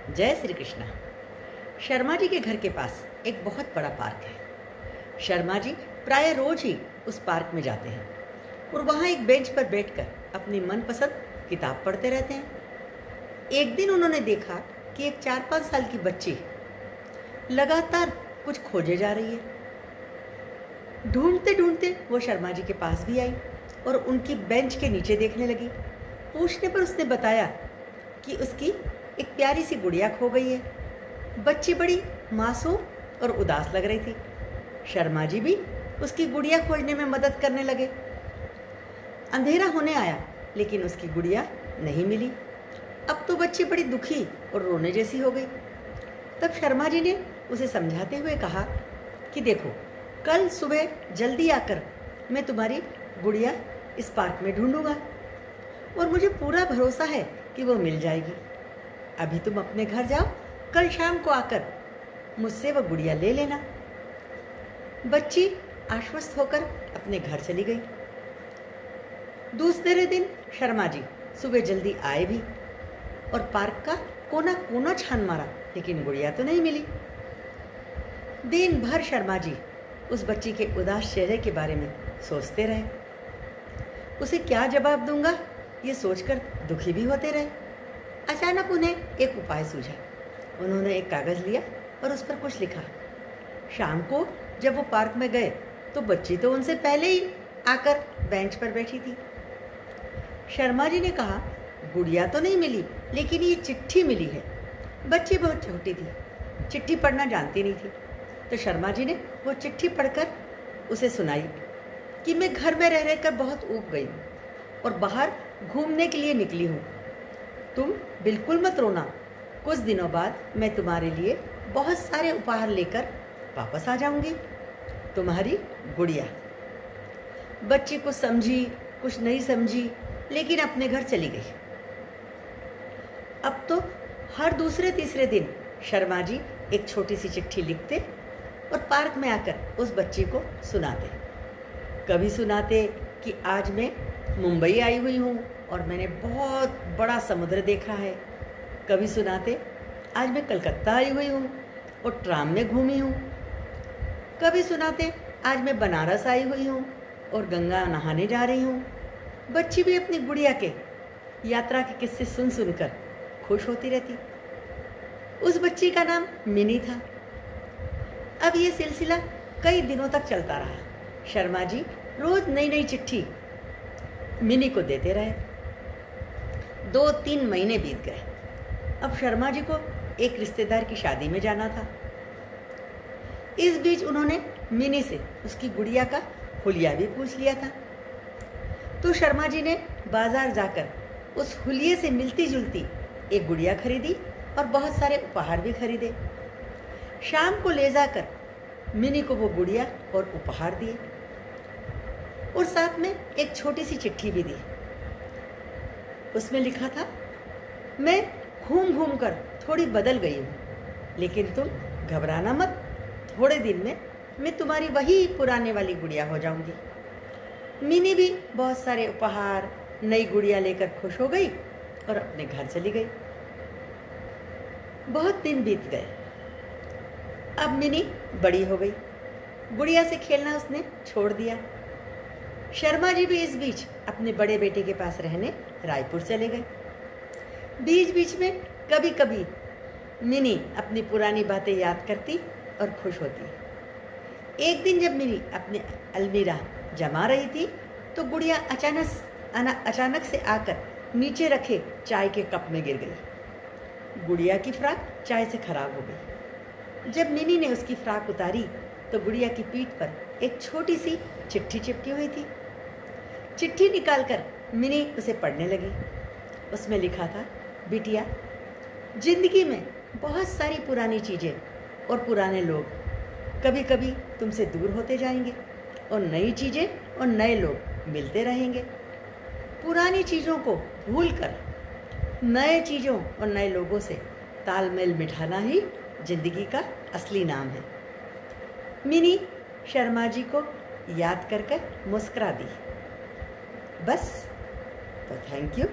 जय श्री कृष्णा। शर्मा जी के घर के पास एक बहुत बड़ा पार्क है। शर्मा जी प्राय रोज ही उस पार्क में जाते हैं और वहाँ एक बेंच पर बैठकर अपनी मनपसंद किताब पढ़ते रहते हैं। एक दिन उन्होंने देखा कि एक 4-5 साल की बच्ची लगातार कुछ खोजे जा रही है। ढूंढते ढूंढते वो शर्मा जी के पास भी आई और उनकी बेंच के नीचे देखने लगी। पूछने पर उसने बताया कि उसकी एक प्यारी सी गुड़िया खो गई है। बच्ची बड़ी मासूम और उदास लग रही थी। शर्मा जी भी उसकी गुड़िया खोजने में मदद करने लगे। अंधेरा होने आया लेकिन उसकी गुड़िया नहीं मिली। अब तो बच्ची बड़ी दुखी और रोने जैसी हो गई। तब शर्मा जी ने उसे समझाते हुए कहा कि देखो, कल सुबह जल्दी आकर मैं तुम्हारी गुड़िया इस पार्क में ढूंढूंगा और मुझे पूरा भरोसा है कि वो मिल जाएगी। अभी तुम अपने घर जाओ, कल शाम को आकर मुझसे वो गुड़िया ले लेना। बच्ची आश्वस्त होकर अपने घर चली गई। दूसरे दिन शर्मा जी सुबह जल्दी आए भी और पार्क का कोना कोना छान मारा, लेकिन गुड़िया तो नहीं मिली। दिन भर शर्मा जी उस बच्ची के उदास चेहरे के बारे में सोचते रहे। उसे क्या जवाब दूंगा ये सोचकर दुखी भी होते रहे। अचानक उन्हें एक उपाय सूझा। उन्होंने एक कागज़ लिया और उस पर कुछ लिखा। शाम को जब वो पार्क में गए तो बच्ची तो उनसे पहले ही आकर बेंच पर बैठी थी। शर्मा जी ने कहा, गुड़िया तो नहीं मिली, लेकिन ये चिट्ठी मिली है। बच्ची बहुत छोटी थी, चिट्ठी पढ़ना जानती नहीं थी। तो शर्मा जी ने वो चिट्ठी पढ़कर उसे सुनाई कि मैं घर में रह रहकर बहुत ऊब गई हूँ और बाहर घूमने के लिए निकली हूँ। तुम बिल्कुल मत रोना, कुछ दिनों बाद मैं तुम्हारे लिए बहुत सारे उपहार लेकर वापस आ जाऊंगी। तुम्हारी गुड़िया। बच्ची कुछ समझी कुछ नहीं समझी, लेकिन अपने घर चली गई। अब तो हर दूसरे तीसरे दिन शर्मा जी एक छोटी सी चिट्ठी लिखते और पार्क में आकर उस बच्ची को सुनाते। कभी सुनाते कि आज मैं मुंबई आई हुई हूँ और मैंने बहुत बड़ा समुद्र देखा है। कभी सुनाते आज मैं कलकत्ता आई हुई हूँ और ट्राम में घूमी हूँ। कभी सुनाते आज मैं बनारस आई हुई हूँ और गंगा नहाने जा रही हूँ। बच्ची भी अपनी गुड़िया के यात्रा के किस्से सुन सुनकर खुश होती रहती। उस बच्ची का नाम मिनी था। अब ये सिलसिला कई दिनों तक चलता रहा। शर्मा जी रोज नई नई चिट्ठी मिनी को देते रहे। 2-3 महीने बीत गए। अब शर्मा जी को एक रिश्तेदार की शादी में जाना था। इस बीच उन्होंने मिनी से उसकी गुड़िया का हुलिया भी पूछ लिया था। तो शर्मा जी ने बाजार जाकर उस हुलिये से मिलती जुलती एक गुड़िया खरीदी और बहुत सारे उपहार भी खरीदे। शाम को ले जाकर मिनी को वो गुड़िया और उपहार दिए और साथ में एक छोटी सी चिट्ठी भी दी। उसमें लिखा था, मैं घूम घूम कर थोड़ी बदल गई हूँ, लेकिन तुम घबराना मत, थोड़े दिन में मैं तुम्हारी वही पुराने वाली गुड़िया हो जाऊंगी। मिनी भी बहुत सारे उपहार नई गुड़िया लेकर खुश हो गई और अपने घर चली गई। बहुत दिन बीत गए। अब मिनी बड़ी हो गई। गुड़िया से खेलना उसने छोड़ दिया। शर्मा जी भी इस बीच अपने बड़े बेटे के पास रहने रायपुर चले गए। बीच बीच में कभी कभी मिनी अपनी पुरानी बातें याद करती और खुश होती। एक दिन जब मिनी अपनी अलमीरा जमा रही थी तो गुड़िया अचानक से आकर नीचे रखे चाय के कप में गिर गई। गुड़िया की फ्राक चाय से खराब हो गई। जब मिनी ने उसकी फ्राक उतारी तो गुड़िया की पीठ पर एक छोटी सी चिट्ठी चिपकी हुई थी। चिट्ठी निकालकर मिनी उसे पढ़ने लगी। उसमें लिखा था, बिटिया, जिंदगी में बहुत सारी पुरानी चीज़ें और पुराने लोग कभी कभी तुमसे दूर होते जाएंगे और नई चीज़ें और नए लोग मिलते रहेंगे। पुरानी चीज़ों को भूलकर नए चीज़ों और नए लोगों से तालमेल बिठाना ही जिंदगी का असली नाम है। मिनी शर्मा जी को याद कर मुस्कुरा दी। बस, तो थैंक यू।